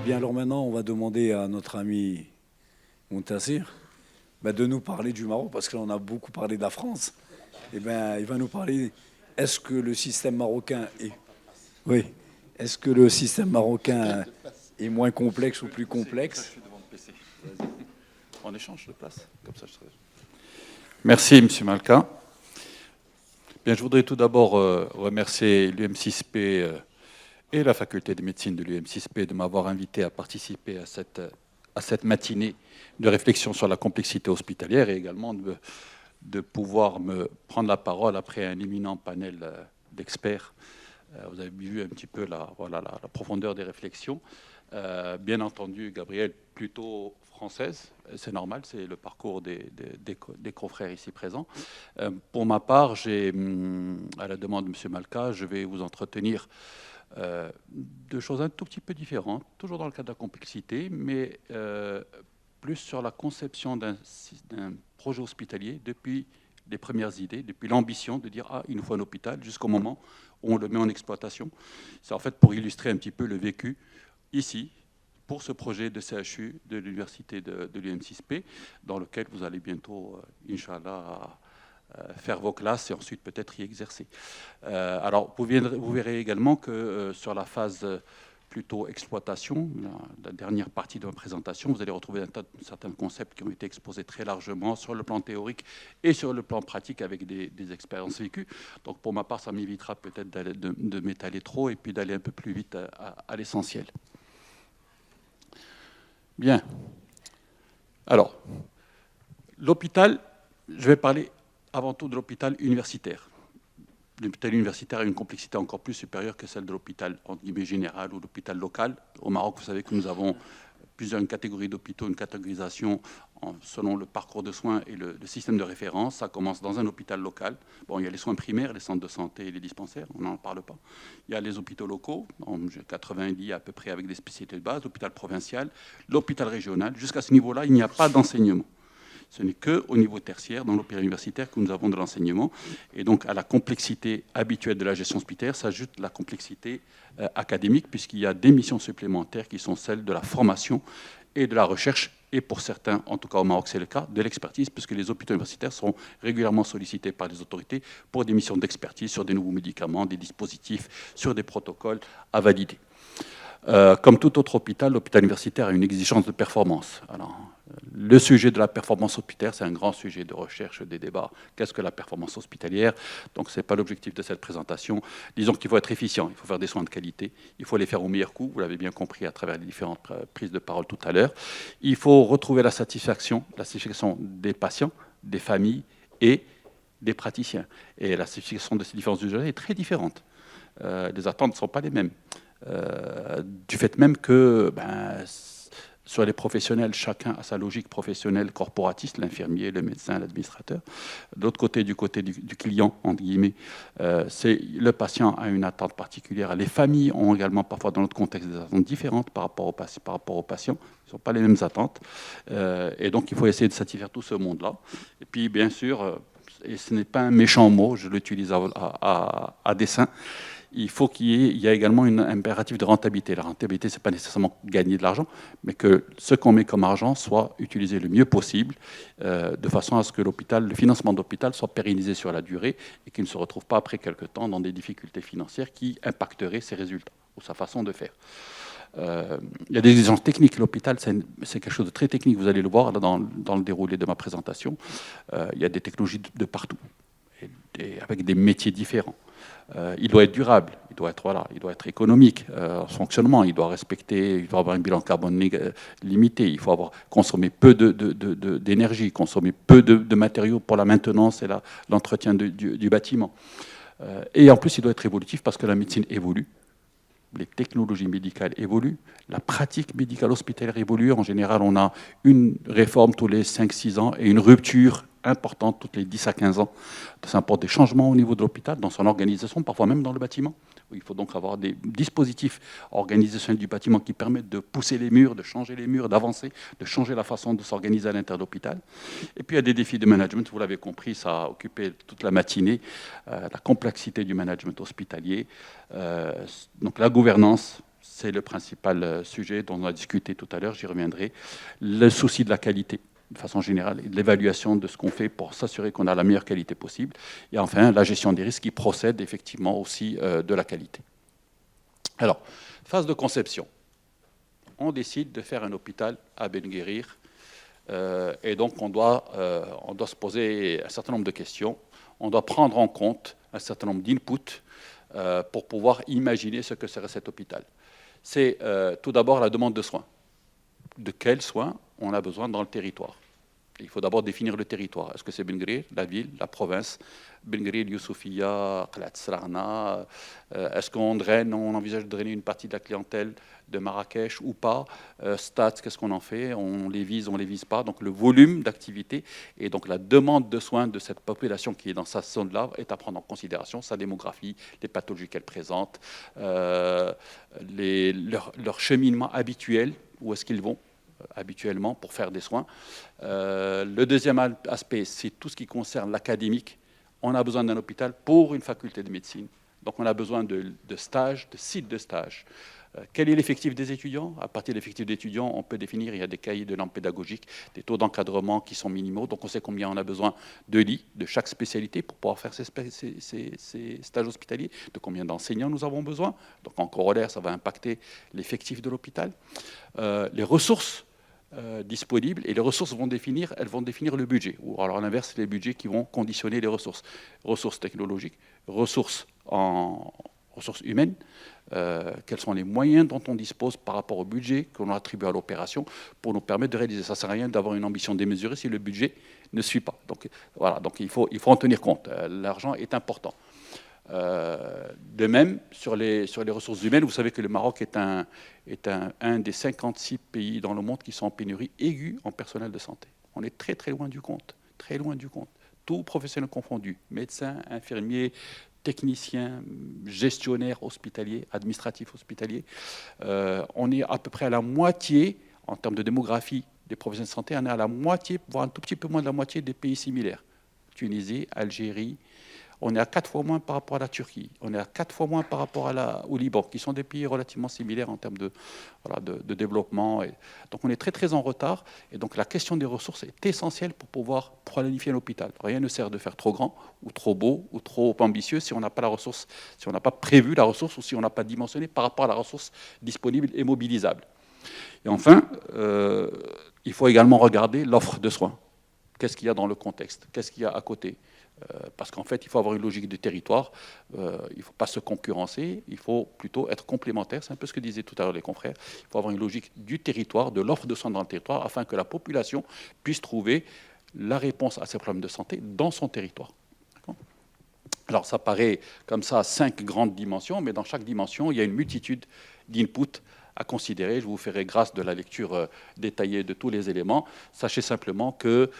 bien, alors maintenant, on va demander à notre ami Montassir de nous parler du Maroc, parce que là, on a beaucoup parlé de la France. Eh bien, il va nous parler, est-ce que le système marocain est... Oui. Est-ce que le système marocain est moins complexe ou plus complexe? On échange de place, comme ça je serai... Merci, M. Malka. Bien, je voudrais tout d'abord remercier l'UM6P et la faculté de médecine de l'UM6P de m'avoir invité à participer à cette matinée de réflexion sur la complexité hospitalière et également de pouvoir me prendre la parole après un éminent panel d'experts. Vous avez vu un petit peu la profondeur des réflexions. Bien entendu, Gabriel, plutôt française, c'est normal, c'est le parcours des confrères ici présents. Pour ma part, à la demande de M. Malka, je vais vous entretenir de choses un tout petit peu différentes, toujours dans le cadre de la complexité, mais plus sur la conception d'un projet hospitalier depuis les premières idées, depuis l'ambition de dire « Ah, il nous faut un hôpital » jusqu'au moment où on le met en exploitation. C'est en fait pour illustrer un petit peu le vécu ici, pour ce projet de CHU de l'université de l'UM6P, dans lequel vous allez bientôt, Inch'Allah, faire vos classes et ensuite peut-être y exercer. Alors, vous verrez également que sur la phase plutôt exploitation, la dernière partie de ma présentation, vous allez retrouver certains concepts qui ont été exposés très largement sur le plan théorique et sur le plan pratique avec des expériences vécues. Donc pour ma part, ça m'évitera peut-être de m'étaler trop et puis d'aller un peu plus vite à l'essentiel. Bien. Alors, l'hôpital, je vais parler avant tout de l'hôpital universitaire. L'hôpital universitaire a une complexité encore plus supérieure que celle de l'hôpital général ou l'hôpital local. Au Maroc, vous savez que nous avons plusieurs catégories d'hôpitaux, une catégorisation selon le parcours de soins et le système de référence. Ça commence dans un hôpital local. Bon, il y a les soins primaires, les centres de santé et les dispensaires, on n'en parle pas. Il y a les hôpitaux locaux, 90 à peu près avec des spécialités de base, l'hôpital provincial, l'hôpital régional. Jusqu'à ce niveau-là, il n'y a pas d'enseignement. Ce n'est qu'au niveau tertiaire, dans l'hôpital universitaire, que nous avons de l'enseignement. Et donc, à la complexité habituelle de la gestion hospitalière s'ajoute la complexité académique, puisqu'il y a des missions supplémentaires qui sont celles de la formation et de la recherche, et pour certains, en tout cas au Maroc, c'est le cas, de l'expertise, puisque les hôpitaux universitaires sont régulièrement sollicités par les autorités pour des missions d'expertise sur des nouveaux médicaments, des dispositifs, sur des protocoles à valider. Comme tout autre hôpital, l'hôpital universitaire a une exigence de performance. Alors, le sujet de la performance hospitalière, c'est un grand sujet de recherche, des débats. Qu'est-ce que la performance hospitalière? Donc, ce n'est pas l'objectif de cette présentation. Disons qu'il faut être efficient, il faut faire des soins de qualité, il faut les faire au meilleur coût, vous l'avez bien compris à travers les différentes prises de parole tout à l'heure. Il faut retrouver la satisfaction des patients, des familles et des praticiens. Et la satisfaction de ces différents usagers est très différente. Les attentes ne sont pas les mêmes. Du fait même que sur les professionnels, chacun a sa logique professionnelle corporatiste, l'infirmier, le médecin, l'administrateur. De l'autre côté, du client, entre guillemets, le patient a une attente particulière. Les familles ont également parfois dans notre contexte des attentes différentes par rapport aux patients. Ce ne sont pas les mêmes attentes. Et donc, il faut essayer de satisfaire tout ce monde-là. Et puis, bien sûr, et ce n'est pas un méchant mot, je l'utilise à dessein, il faut qu'il y ait également un impératif de rentabilité. La rentabilité, ce n'est pas nécessairement gagner de l'argent, mais que ce qu'on met comme argent soit utilisé le mieux possible, de façon à ce que le financement de l'hôpital soit pérennisé sur la durée et qu'il ne se retrouve pas après quelque temps dans des difficultés financières qui impacteraient ses résultats ou sa façon de faire. Il y a des exigences techniques. L'hôpital, c'est quelque chose de très technique. Vous allez le voir là, dans le déroulé de ma présentation. Il y a des technologies de partout, avec des métiers différents. Il doit être durable, il doit être économique en fonctionnement, il doit avoir un bilan carbone limité, il faut consommer peu d'énergie, consommer peu de matériaux pour la maintenance et l'entretien du bâtiment. Et en plus, il doit être évolutif parce que la médecine évolue, les technologies médicales évoluent, la pratique médicale hospitalière évolue. En général, on a une réforme tous les 5-6 ans et une rupture importante toutes les 10 à 15 ans. Ça apporte des changements au niveau de l'hôpital, dans son organisation, parfois même dans le bâtiment. Il faut donc avoir des dispositifs organisationnels du bâtiment qui permettent de pousser les murs, de changer les murs, d'avancer, de changer la façon de s'organiser à l'intérieur de l'hôpital. Et puis il y a des défis de management, vous l'avez compris, ça a occupé toute la matinée, la complexité du management hospitalier, donc la gouvernance. c'est le principal sujet dont on a discuté tout à l'heure, j'y reviendrai. Le souci de la qualité, de façon générale, et de l'évaluation de ce qu'on fait pour s'assurer qu'on a la meilleure qualité possible. Et enfin, la gestion des risques qui procède effectivement aussi de la qualité. Alors, phase de conception. On décide de faire un hôpital à Ben Guerir. Et donc, on doit se poser un certain nombre de questions. On doit prendre en compte un certain nombre d'inputs pour pouvoir imaginer ce que serait cet hôpital. C'est tout d'abord la demande de soins. De quels soins on a besoin dans le territoire? Il faut d'abord définir le territoire. Est-ce que c'est Ben Guerir, la ville, la province? Ben Guerir, Youssoufia, Qlat Srarna. Est-ce qu'on draine, on envisage de drainer une partie de la clientèle de Marrakech ou pas? Stats, qu'est-ce qu'on en fait? On les vise pas? Donc le volume d'activité et donc la demande de soins de cette population qui est dans sa zone-là est à prendre en considération, sa démographie, les pathologies qu'elle présente, leur cheminement habituel, où est-ce qu'ils vont habituellement pour faire des soins. Le deuxième aspect, c'est tout ce qui concerne l'académique. On a besoin d'un hôpital pour une faculté de médecine. Donc on a besoin de stages, de sites de stage. Quel est l'effectif des étudiants? À partir de l'effectif d'étudiants, on peut définir, il y a des cahiers de normes pédagogiques, des taux d'encadrement qui sont minimaux, donc on sait combien on a besoin de lits de chaque spécialité pour pouvoir faire ces stages hospitaliers, de combien d'enseignants nous avons besoin. Donc en corollaire, ça va impacter l'effectif de l'hôpital. Les ressources disponibles, et les ressources vont définir le budget, ou alors à l'inverse, les budgets qui vont conditionner les ressources. Ressources technologiques, ressources humaines, quels sont les moyens dont on dispose par rapport au budget que l'on attribue à l'opération pour nous permettre de réaliser. Ça ne sert à rien d'avoir une ambition démesurée si le budget ne suit pas. Donc voilà, donc il faut en tenir compte. L'argent est important. De même, sur les ressources humaines, vous savez que le Maroc est un des 56 pays dans le monde qui sont en pénurie aiguë en personnel de santé. On est très très loin du compte, très loin du compte. Tous professionnels confondus, médecins, infirmiers, techniciens, gestionnaires hospitaliers, administratifs hospitaliers. On est à peu près à la moitié, en termes de démographie des professionnels de santé, on est à la moitié, voire un tout petit peu moins de la moitié des pays similaires. Tunisie, Algérie. On est à 4 fois moins par rapport à la Turquie. On est à 4 fois moins par rapport au Liban, qui sont des pays relativement similaires en termes de développement. Donc on est très très en retard. Et donc la question des ressources est essentielle pour pouvoir planifier un hôpital. Rien ne sert de faire trop grand, ou trop beau, ou trop ambitieux si on n'a pas la ressource, si on n'a pas prévu la ressource, ou si on n'a pas dimensionné par rapport à la ressource disponible et mobilisable. Et enfin, il faut également regarder l'offre de soins. Qu'est-ce qu'il y a dans le contexte? Qu'est-ce qu'il y a à côté? Parce qu'en fait, il faut avoir une logique de territoire, il ne faut pas se concurrencer, il faut plutôt être complémentaire, c'est un peu ce que disaient tout à l'heure les confrères, il faut avoir une logique du territoire, de l'offre de soins dans le territoire, afin que la population puisse trouver la réponse à ses problèmes de santé dans son territoire. Alors ça paraît comme ça 5 grandes dimensions, mais dans chaque dimension, il y a une multitude d'inputs à considérer. Je vous ferai grâce de la lecture détaillée de tous les éléments. Sachez simplement que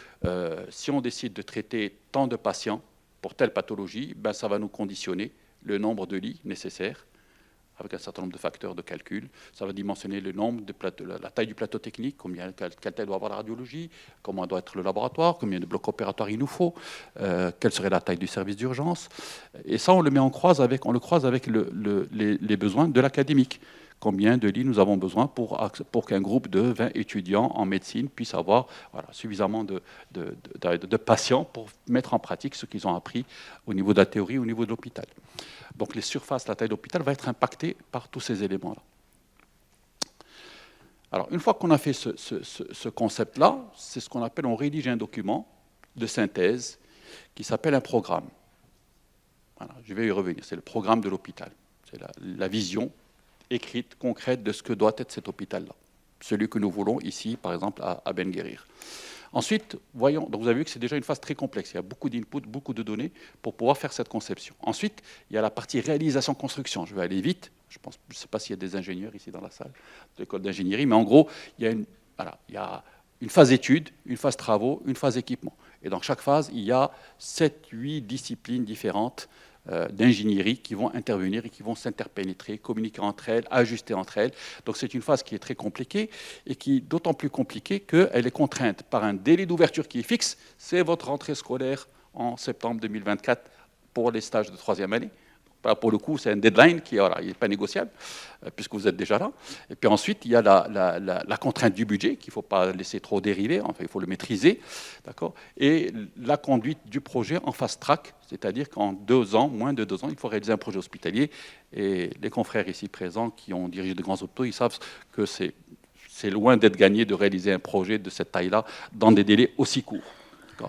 si on décide de traiter tant de patients pour telle pathologie, ben, ça va nous conditionner le nombre de lits nécessaires avec un certain nombre de facteurs de calcul. Ça va dimensionner le nombre de la taille du plateau technique, quelle taille doit avoir la radiologie, comment doit être le laboratoire, combien de blocs opératoires il nous faut, quelle serait la taille du service d'urgence. Et ça, on le croise avec les besoins de l'académique. Combien de lits nous avons besoin pour qu'un groupe de 20 étudiants en médecine puisse avoir suffisamment de patients pour mettre en pratique ce qu'ils ont appris au niveau de la théorie, au niveau de l'hôpital. Donc les surfaces, la taille de l'hôpital va être impactée par tous ces éléments-là. Alors une fois qu'on a fait ce concept-là, c'est ce qu'on appelle, on rédige un document de synthèse qui s'appelle un programme. Voilà, je vais y revenir, c'est le programme de l'hôpital. C'est la vision écrite, concrète de ce que doit être cet hôpital-là. Celui que nous voulons ici, par exemple, à Ben Guerir. Ensuite, voyons, donc vous avez vu que c'est déjà une phase très complexe. Il y a beaucoup d'inputs, beaucoup de données pour pouvoir faire cette conception. Ensuite, il y a la partie réalisation-construction. Je vais aller vite. Je ne sais pas s'il y a des ingénieurs ici dans la salle de l'école d'ingénierie, mais en gros, il y a une phase étude, une phase travaux, une phase équipement. Et dans chaque phase, il y a 7-8 disciplines différentes d'ingénierie qui vont intervenir et qui vont s'interpénétrer, communiquer entre elles, ajuster entre elles. Donc c'est une phase qui est très compliquée et qui est d'autant plus compliquée qu'elle est contrainte par un délai d'ouverture qui est fixe. C'est votre rentrée scolaire en septembre 2024 pour les stages de 3e année. Pour le coup, c'est un deadline qui voilà, n'est pas négociable, puisque vous êtes déjà là. Et puis ensuite, il y a la contrainte du budget, qu'il ne faut pas laisser trop dériver, enfin, il faut le maîtriser, d'accord. Et la conduite du projet en fast track, c'est-à-dire qu'en 2 ans, moins de 2 ans, il faut réaliser un projet hospitalier. Et les confrères ici présents qui ont dirigé de grands hôpitaux, ils savent que c'est loin d'être gagné de réaliser un projet de cette taille-là dans des délais aussi courts.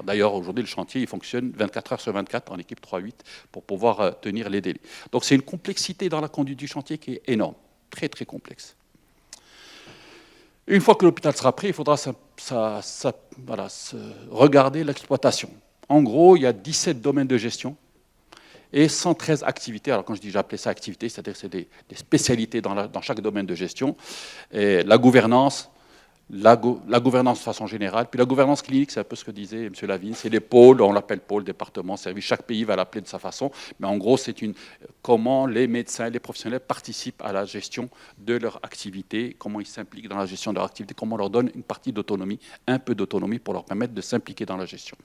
D'ailleurs, aujourd'hui, le chantier il fonctionne 24 heures sur 24 en équipe 3-8 pour pouvoir tenir les délais. Donc, c'est une complexité dans la conduite du chantier qui est énorme, très, très complexe. Une fois que l'hôpital sera prêt, il faudra regarder l'exploitation. En gros, il y a 17 domaines de gestion et 113 activités. Alors, quand je dis j'appelais ça activités, c'est-à-dire que c'est des spécialités dans chaque domaine de gestion. Et la gouvernance, la gouvernance de façon générale. Puis la gouvernance clinique, c'est un peu ce que disait M. Lavigne, c'est les pôles, on l'appelle pôle, département, service, chaque pays va l'appeler de sa façon, mais en gros, c'est comment les médecins, les professionnels participent à la gestion de leur activité, comment ils s'impliquent dans la gestion de leur activité, comment on leur donne une partie d'autonomie, un peu d'autonomie pour leur permettre de s'impliquer dans la gestion.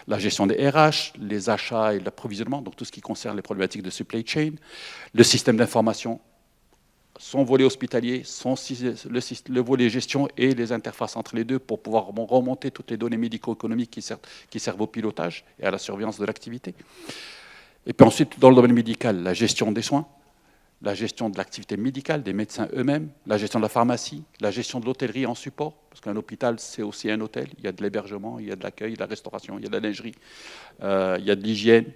La gestion des RH, les achats et l'approvisionnement, donc tout ce qui concerne les problématiques de supply chain, le système d'information, son volet hospitalier, le volet gestion et les interfaces entre les deux pour pouvoir remonter toutes les données médico-économiques qui servent au pilotage et à la surveillance de l'activité. Et puis ensuite, dans le domaine médical, la gestion des soins, la gestion de l'activité médicale, des médecins eux-mêmes, la gestion de la pharmacie, la gestion de l'hôtellerie en support, parce qu'un hôpital, c'est aussi un hôtel. Il y a de l'hébergement, il y a de l'accueil, de la restauration, il y a de la lingerie, il y a de l'hygiène.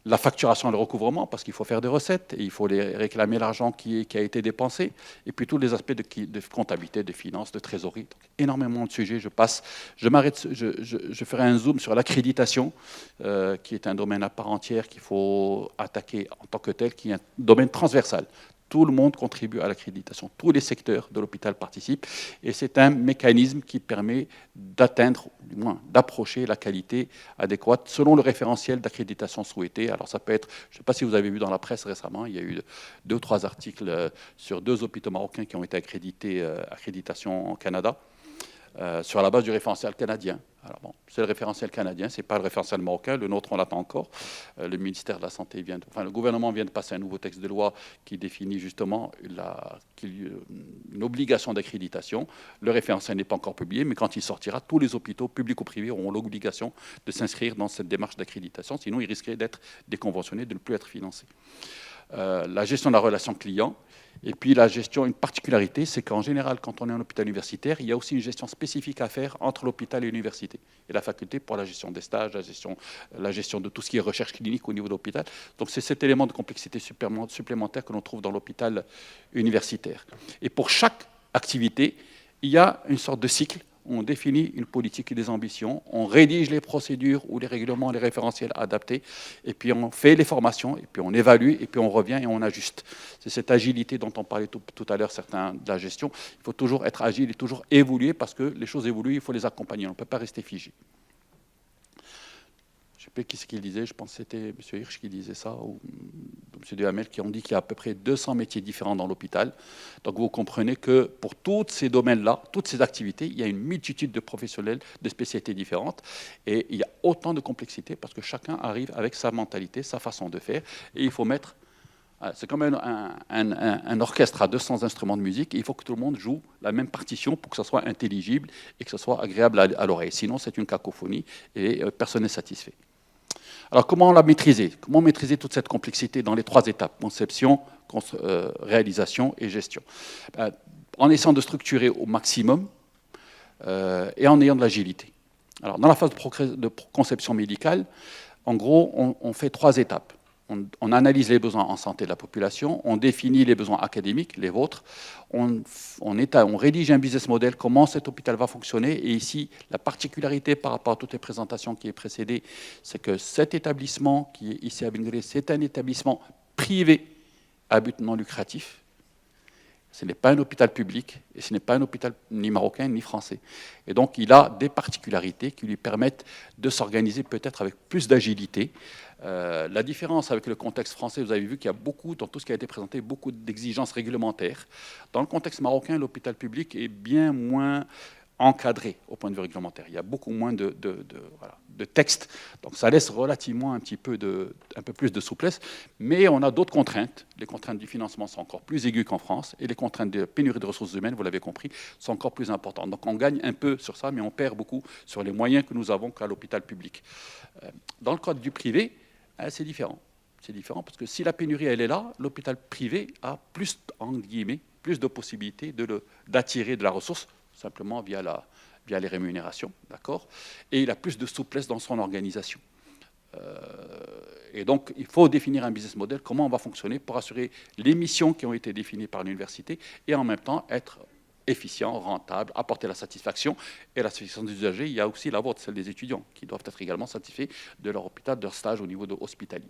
La facturation et le recouvrement, parce qu'il faut faire des recettes, et il faut réclamer l'argent qui a été dépensé, et puis tous les aspects de comptabilité, de finances, de trésorerie. Donc, énormément de sujets, je m'arrête, je ferai un zoom sur l'accréditation, qui est un domaine à part entière qu'il faut attaquer en tant que tel, qui est un domaine transversal. Tout le monde contribue à l'accréditation, tous les secteurs de l'hôpital participent, et c'est un mécanisme qui permet d'atteindre, du moins d'approcher la qualité adéquate selon le référentiel d'accréditation souhaité. Alors ça peut être, je ne sais pas si vous avez vu dans la presse récemment, il y a eu 2 ou 3 articles sur 2 hôpitaux marocains qui ont été accrédités, accréditation au Canada, sur la base du référentiel canadien. Alors bon, c'est le référentiel canadien, ce n'est pas le référentiel marocain, le nôtre on l'attend encore. Le ministère de la Santé le gouvernement vient de passer un nouveau texte de loi qui définit justement une obligation d'accréditation. Le référentiel n'est pas encore publié, mais quand il sortira, tous les hôpitaux, publics ou privés, auront l'obligation de s'inscrire dans cette démarche d'accréditation, sinon ils risqueraient d'être déconventionnés, de ne plus être financés. La gestion de la relation client. Et puis la gestion, une particularité, c'est qu'en général, quand on est en hôpital universitaire, il y a aussi une gestion spécifique à faire entre l'hôpital et l'université. Et la faculté pour la gestion des stages, la gestion de tout ce qui est recherche clinique au niveau de l'hôpital. Donc c'est cet élément de complexité supplémentaire que l'on trouve dans l'hôpital universitaire. Et pour chaque activité, il y a une sorte de cycle. On définit une politique et des ambitions, on rédige les procédures ou les règlements, les référentiels adaptés, et puis on fait les formations, et puis on évalue, et puis on revient et on ajuste. C'est cette agilité dont on parlait tout à l'heure, certains de la gestion. Il faut toujours être agile et toujours évoluer, parce que les choses évoluent, il faut les accompagner, on ne peut pas rester figé. Je ne sais pas qui c'est qui disait, je pense que c'était M. Hirsch qui disait ça, ou M. Duhamel, qui ont dit qu'il y a à peu près 200 métiers différents dans l'hôpital. Donc vous comprenez que pour tous ces domaines-là, toutes ces activités, il y a une multitude de professionnels, de spécialités différentes, et il y a autant de complexité parce que chacun arrive avec sa mentalité, sa façon de faire, et il faut mettre... C'est comme un orchestre à 200 instruments de musique, et il faut que tout le monde joue la même partition pour que ça soit intelligible et que ça soit agréable à l'oreille. Sinon, c'est une cacophonie et personne n'est satisfait. Alors, comment la maîtriser? Comment maîtriser toute cette complexité dans les 3 étapes, conception, réalisation et gestion? En essayant de structurer au maximum et en ayant de l'agilité. Alors, dans la phase de conception médicale, en gros, on fait 3 étapes. On analyse les besoins en santé de la population, on définit les besoins académiques, les vôtres, on rédige un business model, comment cet hôpital va fonctionner. Et ici, la particularité par rapport à toutes les présentations qui est précédées, c'est que cet établissement qui est ici à Bengré, c'est un établissement privé à but non lucratif. Ce n'est pas un hôpital public et ce n'est pas un hôpital ni marocain ni français. Et donc, il a des particularités qui lui permettent de s'organiser peut-être avec plus d'agilité. La différence avec le contexte français, vous avez vu qu'il y a beaucoup, dans tout ce qui a été présenté, beaucoup d'exigences réglementaires. Dans le contexte marocain, l'hôpital public est bien moins encadré au point de vue réglementaire. Il y a beaucoup moins de texte. Donc ça laisse relativement un peu plus de souplesse. Mais on a d'autres contraintes. Les contraintes du financement sont encore plus aiguës qu'en France. Et les contraintes de pénurie de ressources humaines, vous l'avez compris, sont encore plus importantes. Donc on gagne un peu sur ça, mais on perd beaucoup sur les moyens que nous avons qu'à l'hôpital public. Dans le cadre du privé, c'est différent. C'est différent parce que si la pénurie, elle est là, l'hôpital privé a plus, entre guillemets, plus de possibilités d'attirer de la ressource, simplement via les rémunérations, d'accord. Et il a plus de souplesse dans son organisation. Et donc, il faut définir un business model, comment on va fonctionner pour assurer les missions qui ont été définies par l'université et en même temps être efficient, rentable, apporter la satisfaction. Et la satisfaction des usagers, il y a aussi la vôtre, celle des étudiants, qui doivent être également satisfaits de leur hôpital, de leur stage au niveau de hospitalier.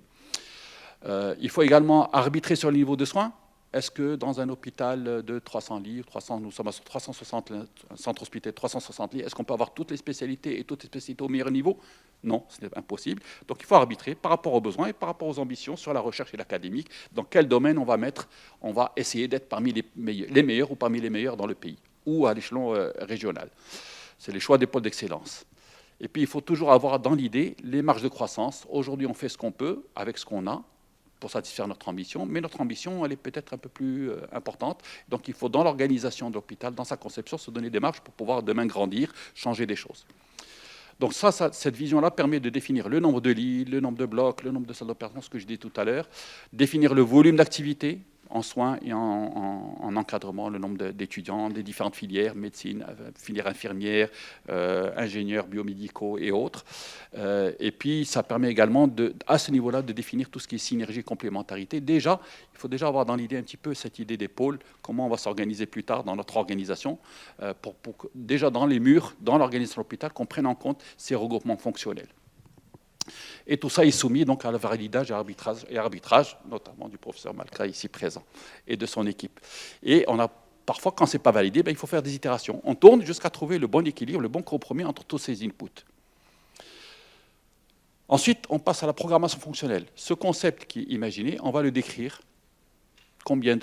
Il faut également arbitrer sur le niveau de soins. Est-ce que dans un hôpital de 300 lits, nous sommes à 360, un centre hospitalier de 360 lits, est-ce qu'on peut avoir toutes les spécialités et toutes les spécialités au meilleur niveau? Non, c'est impossible. Donc il faut arbitrer par rapport aux besoins et par rapport aux ambitions sur la recherche et l'académique. Dans quel domaine on va essayer d'être parmi les meilleurs ou parmi les meilleurs dans le pays ou à l'échelon régional. C'est les choix des pôles d'excellence. Et puis il faut toujours avoir dans l'idée les marges de croissance. Aujourd'hui, on fait ce qu'on peut avec ce qu'on a pour satisfaire notre ambition, mais notre ambition, elle est peut-être un peu plus importante. Donc il faut, dans l'organisation de l'hôpital, dans sa conception, se donner des marges pour pouvoir demain grandir, changer des choses. Donc cette vision-là permet de définir le nombre de lits, le nombre de blocs, le nombre de salles d'opération, ce que je dis tout à l'heure, définir le volume d'activité en soins et en encadrement, le nombre d'étudiants des différentes filières, médecine, filière infirmière, ingénieurs biomédicaux et autres. Et puis, ça permet également, à ce niveau-là, de définir tout ce qui est synergie, complémentarité. Déjà, il faut déjà avoir dans l'idée un petit peu cette idée des pôles, comment on va s'organiser plus tard dans notre organisation, pour déjà dans les murs, dans l'organisation de l'hôpital, qu'on prenne en compte ces regroupements fonctionnels. Et tout ça est soumis donc à la validage et arbitrage, notamment du professeur Malka ici présent, et de son équipe. Et on a parfois, quand ce n'est pas validé, il faut faire des itérations. On tourne jusqu'à trouver le bon équilibre, le bon compromis entre tous ces inputs. Ensuite, on passe à la programmation fonctionnelle. Ce concept qui est imaginé, on va le décrire.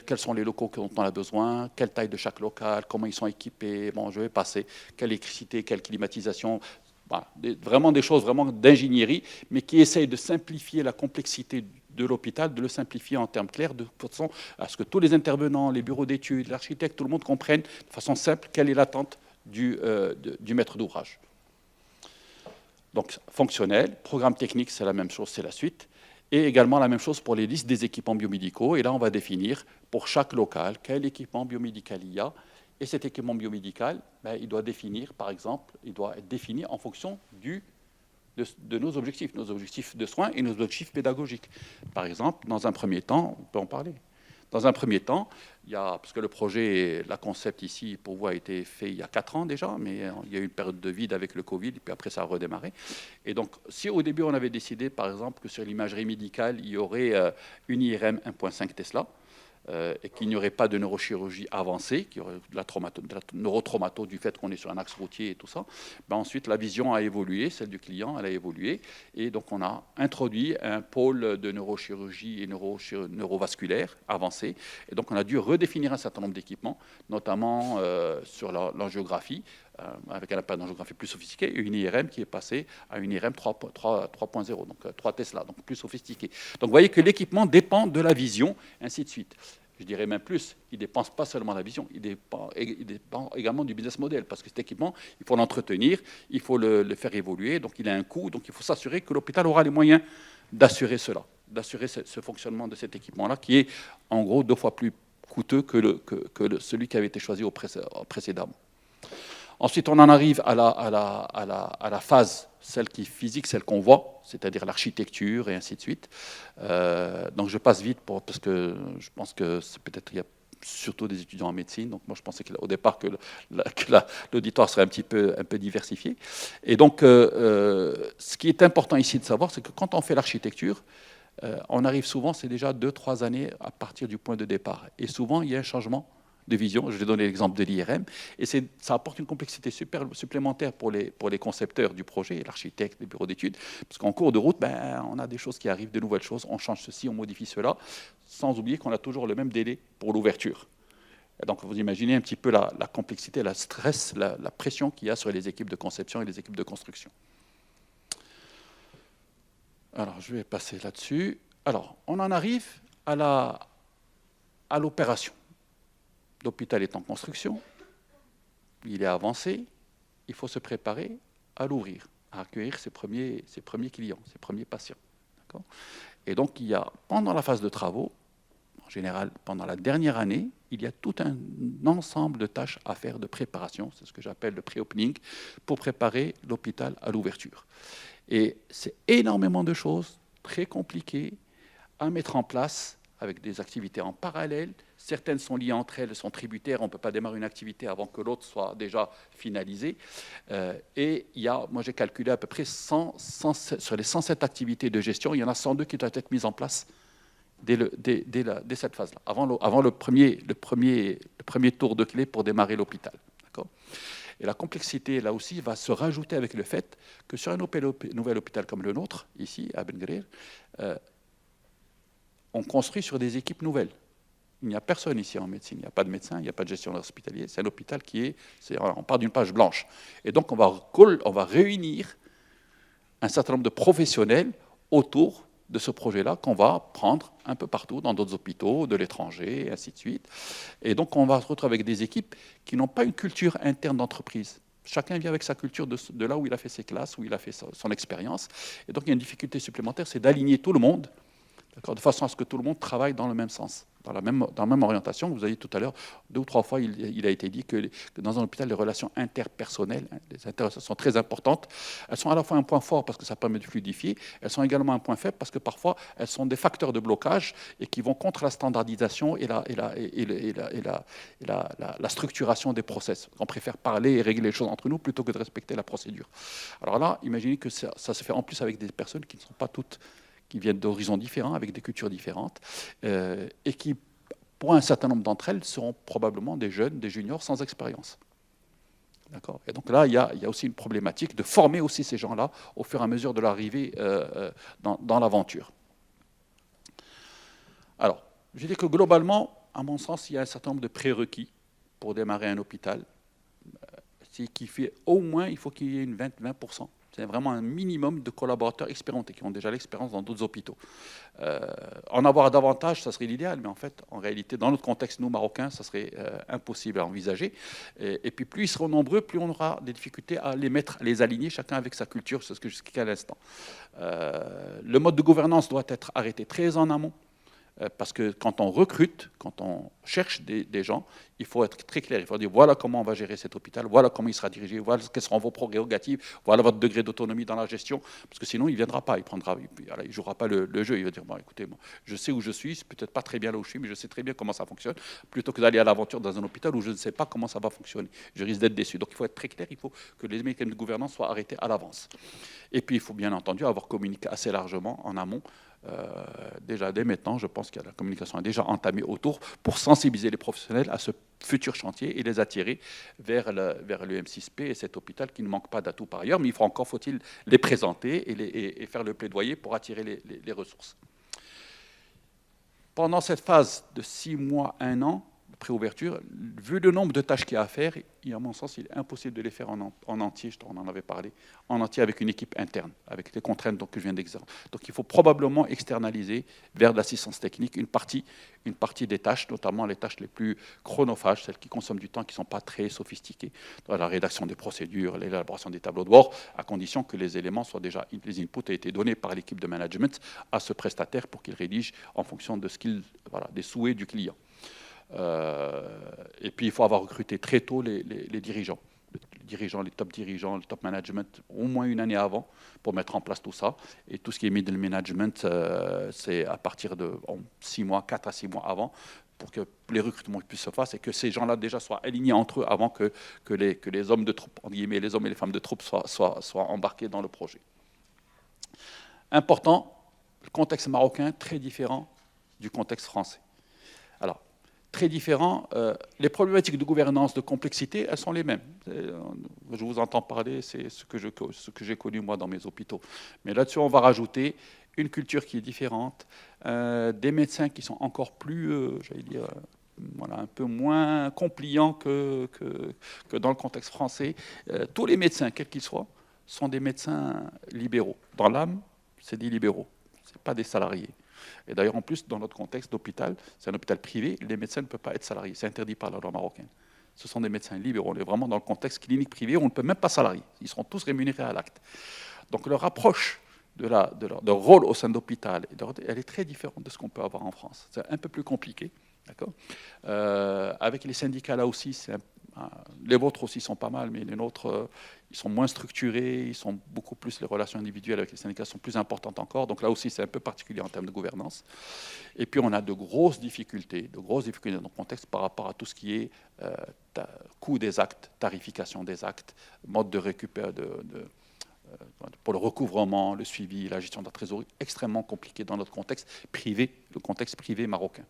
Quels sont les locaux dont on a besoin, quelle taille de chaque local, comment ils sont équipés, bon, je vais passer, quelle électricité, quelle climatisation. Voilà, vraiment des choses vraiment d'ingénierie, mais qui essayent de simplifier la complexité de l'hôpital, de le simplifier en termes clairs, de façon à ce que tous les intervenants, les bureaux d'études, l'architecte, tout le monde comprenne de façon simple quelle est l'attente du maître d'ouvrage. Donc fonctionnel, programme technique, c'est la même chose, c'est la suite. Et également la même chose pour les listes des équipements biomédicaux. Et là, on va définir pour chaque local quel équipement biomédical il y a. Et cet équipement biomédical, il doit définir, par exemple, il doit être défini en fonction de nos objectifs de soins et nos objectifs pédagogiques. Par exemple, dans un premier temps, on peut en parler. Dans un premier temps, parce que le projet, la concept ici, pour vous, a été fait il y a 4 ans déjà, mais il y a eu une période de vide avec le Covid, et puis après ça a redémarré. Et donc, si au début on avait décidé, par exemple, que sur l'imagerie médicale, il y aurait une IRM 1.5 Tesla, et qu'il n'y aurait pas de neurochirurgie avancée, qu'il y aurait de la neurotraumato du fait qu'on est sur un axe routier et tout ça, ensuite la vision a évolué, celle du client, elle a évolué, et donc on a introduit un pôle de neurochirurgie et neurovasculaire avancé, et donc on a dû redéfinir un certain nombre d'équipements, notamment sur l'angiographie, avec un appareil d'angiographie plus sophistiqué, et une IRM qui est passée à une IRM 3.0, donc 3 Tesla, donc plus sophistiqué. Donc vous voyez que l'équipement dépend de la vision, ainsi de suite. Je dirais même plus, il ne dépend pas seulement de la vision, il dépend également du business model, parce que cet équipement, il faut l'entretenir, il faut le faire évoluer, donc il a un coût, donc il faut s'assurer que l'hôpital aura les moyens d'assurer cela, d'assurer ce fonctionnement de cet équipement-là, qui est en gros 2 fois plus coûteux que celui qui avait été choisi précédemment. Ensuite, on en arrive à la phase, celle qui est physique, celle qu'on voit, c'est-à-dire l'architecture et ainsi de suite. Donc je passe vite parce que je pense que peut-être il y a surtout des étudiants en médecine. Donc moi je pensais au départ que l'auditoire serait un peu diversifié. Et donc ce qui est important ici de savoir, c'est que quand on fait l'architecture, on arrive souvent, c'est déjà 2-3 années à partir du point de départ. Et souvent il y a un changement de vision. Je vais donner l'exemple de l'IRM, et ça apporte une complexité supplémentaire pour les concepteurs du projet, l'architecte, les bureaux d'études, parce qu'en cours de route, on a des choses qui arrivent, de nouvelles choses, on change ceci, on modifie cela, sans oublier qu'on a toujours le même délai pour l'ouverture. Donc vous imaginez un petit peu la complexité, la stress, la pression qu'il y a sur les équipes de conception et les équipes de construction. Alors, je vais passer là-dessus. Alors, on en arrive à l'opération. L'hôpital est en construction, il est avancé, il faut se préparer à l'ouvrir, à accueillir ses premiers clients, ses premiers patients. Et donc, il y a, pendant la phase de travaux, en général, pendant la dernière année, il y a tout un ensemble de tâches à faire de préparation, c'est ce que j'appelle le pré-opening, pour préparer l'hôpital à l'ouverture. Et c'est énormément de choses très compliquées à mettre en place avec des activités en parallèle. Certaines sont liées entre elles, sont tributaires. On ne peut pas démarrer une activité avant que l'autre soit déjà finalisée. Et il y a, moi j'ai calculé à peu près 100, sur les 107 activités de gestion, il y en a 102 qui doivent être mises en place dès cette phase-là, avant le premier tour de clé pour démarrer l'hôpital. Et la complexité, là aussi, va se rajouter avec le fait que sur un nouvel hôpital comme le nôtre, ici, à Ben Guerir, on construit sur des équipes nouvelles. Il n'y a personne ici en médecine, il n'y a pas de médecin, il n'y a pas de gestionnaire hospitalier. C'est un hôpital on part d'une page blanche. Et donc, on va réunir un certain nombre de professionnels autour de ce projet-là qu'on va prendre un peu partout, dans d'autres hôpitaux, de l'étranger, et ainsi de suite. Et donc, on va se retrouver avec des équipes qui n'ont pas une culture interne d'entreprise. Chacun vient avec sa culture de là où il a fait ses classes, où il a fait son expérience. Et donc, il y a une difficulté supplémentaire, c'est d'aligner tout le monde, de façon à ce que tout le monde travaille dans le même sens, dans la même orientation. Vous avez dit tout à l'heure, 2 ou 3 fois, il a été dit que dans un hôpital, les relations interpersonnelles, les interactions sont très importantes. Elles sont à la fois un point fort parce que ça permet de fluidifier, elles sont également un point faible parce que parfois, elles sont des facteurs de blocage et qui vont contre la standardisation et la structuration des process. On préfère parler et régler les choses entre nous plutôt que de respecter la procédure. Alors là, imaginez que ça se fait en plus avec des personnes qui ne sont pas toutes, qui viennent d'horizons différents, avec des cultures différentes, et qui, pour un certain nombre d'entre elles, seront probablement des jeunes, des juniors sans expérience. D'accord ? Et donc là, il y a aussi une problématique de former aussi ces gens-là au fur et à mesure de l'arrivée dans l'aventure. Alors, je dis que globalement, à mon sens, il y a un certain nombre de prérequis pour démarrer un hôpital, qui fait au moins, il faut qu'il y ait une 20%. C'est vraiment un minimum de collaborateurs expérimentés qui ont déjà l'expérience dans d'autres hôpitaux. En avoir davantage, ça serait l'idéal, mais en fait, en réalité, dans notre contexte, nous, Marocains, ça serait impossible à envisager. Et puis, plus ils seront nombreux, plus on aura des difficultés à les aligner, chacun avec sa culture, c'est ce que j'expliquais à l'instant. Le mode de gouvernance doit être arrêté très en amont. Parce que quand on recrute, quand on cherche des gens, il faut être très clair. Il faut dire voilà comment on va gérer cet hôpital, voilà comment il sera dirigé, voilà quelles seront vos prérogatives, voilà votre degré d'autonomie dans la gestion. Parce que sinon, il ne viendra pas, il ne jouera pas le jeu. Il va dire bon, écoutez, moi, je sais où je suis, c'est peut-être pas très bien là où je suis, mais je sais très bien comment ça fonctionne, plutôt que d'aller à l'aventure dans un hôpital où je ne sais pas comment ça va fonctionner. Je risque d'être déçu. Donc il faut être très clair, il faut que les mécanismes de gouvernance soient arrêtés à l'avance. Et puis il faut bien entendu avoir communiqué assez largement en amont. Déjà dès maintenant, je pense que la communication est déjà entamée autour pour sensibiliser les professionnels à ce futur chantier et les attirer vers le M6P et cet hôpital qui ne manque pas d'atouts par ailleurs, mais faut-il les présenter et faire le plaidoyer pour attirer les ressources. Pendant cette phase de 6 mois, 1 an, préouverture, vu le nombre de tâches qu'il y a à faire, à mon sens, il est impossible de les faire en entier, on en avait parlé, en entier avec une équipe interne, avec les contraintes que je viens d'exercer. Donc il faut probablement externaliser vers l'assistance technique une partie des tâches, notamment les tâches les plus chronophages, celles qui consomment du temps, qui ne sont pas très sophistiquées, dans la rédaction des procédures, l'élaboration des tableaux de bord, à condition que les éléments soient déjà, les inputs aient été donnés par l'équipe de management à ce prestataire pour qu'il rédige en fonction de des souhaits du client. Et puis il faut avoir recruté très tôt les dirigeants, les top dirigeants, le top management, au moins 1 année avant pour mettre en place tout ça. Et tout ce qui est middle management, c'est à partir de 6 mois, 4 à 6 mois avant, pour que les recrutements puissent se faire et que ces gens-là déjà soient alignés entre eux avant que les hommes de troupe, entre guillemets, les hommes et les femmes de troupe soient embarqués dans le projet. Important, le contexte marocain très différent du contexte français. Alors, très différent. Les problématiques de gouvernance, de complexité, elles sont les mêmes. Je vous entends parler, c'est ce que j'ai connu moi dans mes hôpitaux. Mais là-dessus, on va rajouter une culture qui est différente, des médecins qui sont encore plus, un peu moins compliants que dans le contexte français. Tous les médecins, quels qu'ils soient, sont des médecins libéraux, dans l'âme, c'est des libéraux, ce pas des salariés. Et d'ailleurs, en plus, dans notre contexte d'hôpital, c'est un hôpital privé, les médecins ne peuvent pas être salariés, c'est interdit par la loi marocaine. Ce sont des médecins libéraux, on est vraiment dans le contexte clinique privé où on ne peut même pas salarier, ils seront tous rémunérés à l'acte. Donc leur approche de leur rôle au sein de l'hôpital, elle est très différente de ce qu'on peut avoir en France. C'est un peu plus compliqué. D'accord. Avec les syndicats là aussi, les vôtres aussi sont pas mal, mais les nôtres, ils sont moins structurés, ils sont beaucoup plus, les relations individuelles avec les syndicats sont plus importantes encore. Donc là aussi, c'est un peu particulier en termes de gouvernance. Et puis on a de grosses difficultés dans le contexte par rapport à tout ce qui est coût des actes, tarification des actes, mode de récupération pour le recouvrement, le suivi, la gestion de la trésorerie, extrêmement compliqué dans notre contexte privé, le contexte privé marocain.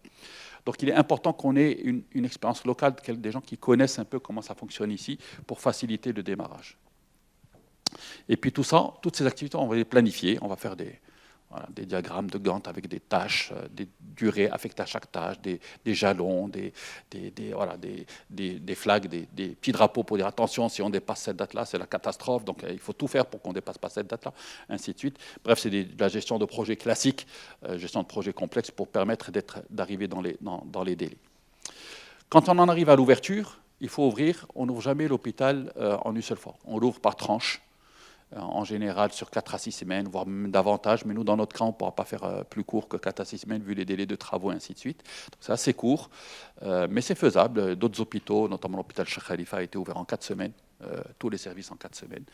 Donc il est important qu'on ait une expérience locale, des gens qui connaissent un peu comment ça fonctionne ici, pour faciliter le démarrage. Et puis tout ça, toutes ces activités, on va les planifier, on va faire des diagrammes de Gantt avec des tâches, des durées affectées à chaque tâche, des jalons, des flags, des petits drapeaux pour dire attention, si on dépasse cette date-là, c'est la catastrophe, donc il faut tout faire pour qu'on ne dépasse pas cette date-là, ainsi de suite. Bref, c'est de la gestion de projets classiques, gestion de projets complexes pour permettre d'arriver dans les délais. Quand on en arrive à l'ouverture, il faut ouvrir, on n'ouvre jamais l'hôpital en une seule fois, on l'ouvre par tranche. En général sur 4 à 6 semaines, voire même davantage, mais nous, dans notre cas, on ne pourra pas faire plus court que 4 à 6 semaines, vu les délais de travaux, et ainsi de suite. Donc c'est assez court, mais c'est faisable. D'autres hôpitaux, notamment l'hôpital Cheikh Khalifa, a été ouvert en 4 semaines, tous les services en 4 semaines.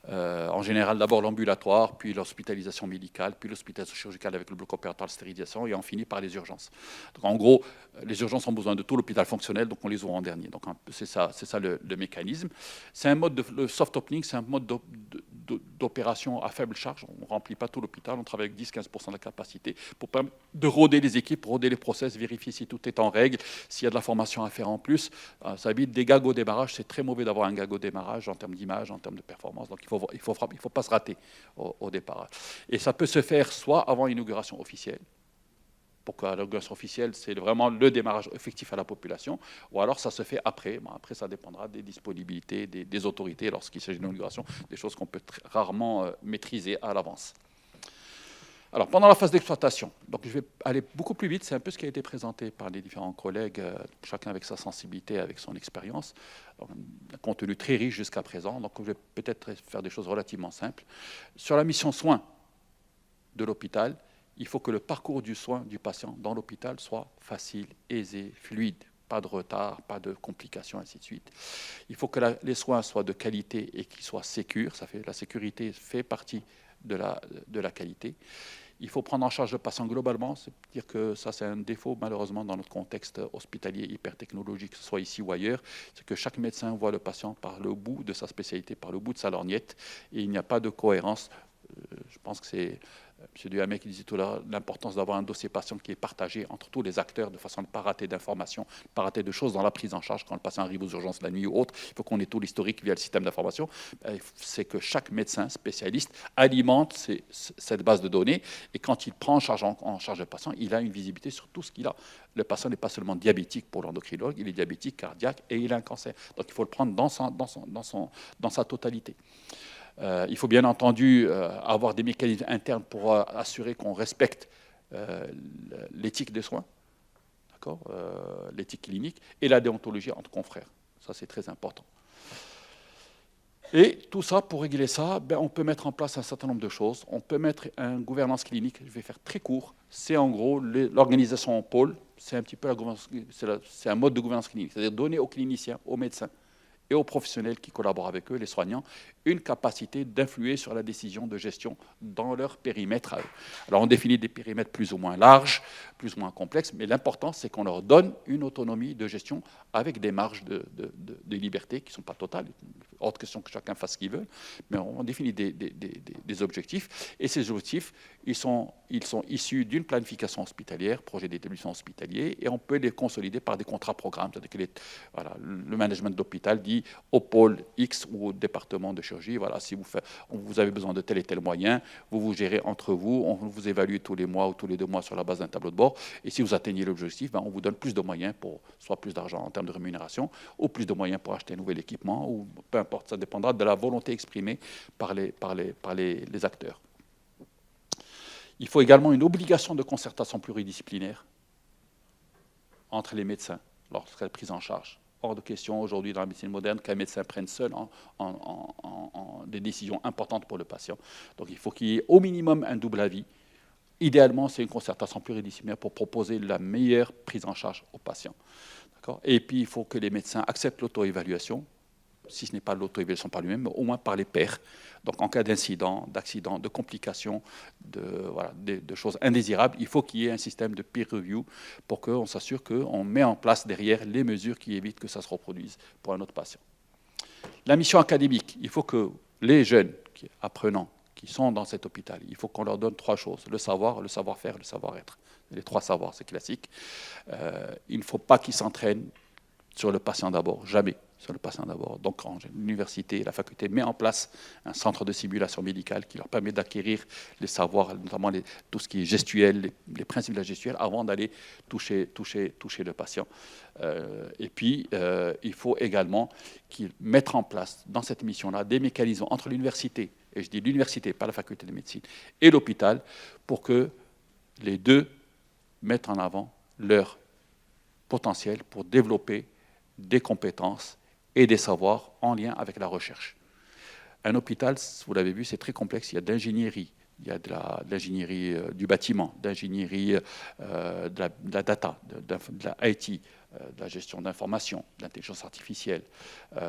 En général, d'abord l'ambulatoire, puis l'hospitalisation médicale, puis l'hospitalisation chirurgicale avec le bloc opératoire de stérilisation, et on finit par les urgences. Donc en gros, les urgences ont besoin de tout l'hôpital fonctionnel, donc on les ouvre en dernier. Donc c'est ça le mécanisme. C'est un mode le soft opening, c'est un mode d'opération à faible charge. On ne remplit pas tout l'hôpital, on travaille avec 10-15% de la capacité pour permettre de rôder les équipes, rôder les process, vérifier si tout est en règle, s'il y a de la formation à faire en plus. Ça évite des gags au démarrage. C'est très mauvais d'avoir un gag au démarrage en termes d'image, en termes de performance. Donc il faut pas se rater au départ. Et ça peut se faire soit avant l'inauguration officielle, pour que l'inauguration officielle, c'est vraiment le démarrage effectif à la population, ou alors ça se fait après. Bon, après, ça dépendra des disponibilités des autorités lorsqu'il s'agit de l'inauguration, des choses qu'on peut rarement maîtriser à l'avance. Alors, pendant la phase d'exploitation, donc je vais aller beaucoup plus vite, c'est un peu ce qui a été présenté par les différents collègues, chacun avec sa sensibilité, avec son expérience, un contenu très riche jusqu'à présent, donc je vais peut-être faire des choses relativement simples. Sur la mission soins de l'hôpital, il faut que le parcours du soin du patient dans l'hôpital soit facile, aisé, fluide, pas de retard, pas de complications, ainsi de suite. Il faut que les soins soient de qualité et qu'ils soient sécures. La sécurité fait partie de la qualité. Il faut prendre en charge le patient globalement, c'est-à-dire que ça c'est un défaut malheureusement dans notre contexte hospitalier hyper technologique, que ce soit ici ou ailleurs, c'est que chaque médecin voit le patient par le bout de sa spécialité, par le bout de sa lorgnette, et il n'y a pas de cohérence. Je pense que c'est M. Duhamel qui disait tout à l'heure l'importance d'avoir un dossier patient qui est partagé entre tous les acteurs de façon à ne pas rater d'informations, ne pas rater de choses dans la prise en charge quand le patient arrive aux urgences la nuit ou autre. Il faut qu'on ait tout l'historique via le système d'information. C'est que chaque médecin spécialiste alimente cette base de données et quand il prend en charge le patient, il a une visibilité sur tout ce qu'il a. Le patient n'est pas seulement diabétique pour l'endocrinologue, il est diabétique, cardiaque et il a un cancer. Donc il faut le prendre dans sa totalité. Il faut bien entendu avoir des mécanismes internes pour assurer qu'on respecte l'éthique des soins, l'éthique clinique, et la déontologie entre confrères. Ça, c'est très important. Et tout ça, pour régler ça, on peut mettre en place un certain nombre de choses. On peut mettre une gouvernance clinique, je vais faire très court. C'est en gros l'organisation en pôle, c'est un petit peu c'est un mode de gouvernance clinique, c'est-à-dire donner aux cliniciens, aux médecins, et aux professionnels qui collaborent avec eux, les soignants, une capacité d'influer sur la décision de gestion dans leur périmètre à eux. Alors on définit des périmètres plus ou moins larges, plus ou moins complexes, mais l'important c'est qu'on leur donne une autonomie de gestion avec des marges de liberté qui ne sont pas totales. Hors de question que chacun fasse ce qu'il veut, mais on définit des objectifs, et ces objectifs, ils sont issus d'une planification hospitalière, projet d'établissement hospitalier, et on peut les consolider par des contrats programmes. C'est-à-dire que le management d'hôpital dit au pôle X ou au département de chirurgie, voilà, si vous avez besoin de tel et tel moyen, vous gérez entre vous, on vous évalue tous les mois ou tous les 2 mois sur la base d'un tableau de bord, et si vous atteignez l'objectif, on vous donne plus de moyens pour soit plus d'argent en termes de rémunération, ou plus de moyens pour acheter un nouvel équipement, ou peu importe, ça dépendra de la volonté exprimée par les acteurs. Il faut également une obligation de concertation pluridisciplinaire entre les médecins lorsqu'elle est prise en charge. Hors de question aujourd'hui dans la médecine moderne qu'un médecin prenne seul des décisions importantes pour le patient. Donc il faut qu'il y ait au minimum un double avis. Idéalement, c'est une concertation pluridisciplinaire pour proposer la meilleure prise en charge au patient. Et puis il faut que les médecins acceptent l'auto-évaluation, si ce n'est pas l'auto-évaluation par lui-même, mais au moins par les pairs. Donc en cas d'incident, d'accident, de complications, de choses indésirables, il faut qu'il y ait un système de peer review pour qu'on s'assure qu'on met en place derrière les mesures qui évitent que ça se reproduise pour un autre patient. La mission académique, il faut que les jeunes apprenants qui sont dans cet hôpital, il faut qu'on leur donne 3 choses, le savoir, le savoir-faire, le savoir-être. Les 3 savoirs, c'est classique. Il ne faut pas qu'ils s'entraînent sur le patient d'abord, jamais sur le patient d'abord. Donc l'université, la faculté met en place un centre de simulation médicale qui leur permet d'acquérir les savoirs, notamment tout ce qui est gestuel, les principes de la gestuelle, avant d'aller toucher le patient. Et puis, il faut également qu'ils mettent en place dans cette mission-là des mécanismes entre l'université, et je dis l'université, pas la faculté de médecine, et l'hôpital, pour que les deux mettent en avant leur potentiel pour développer des compétences et des savoirs en lien avec la recherche. Un hôpital, vous l'avez vu, c'est très complexe. Il y a de l'ingénierie, il y a de l'ingénierie du bâtiment, d'ingénierie de la data, de la IT, de la gestion d'information, de l'intelligence artificielle, de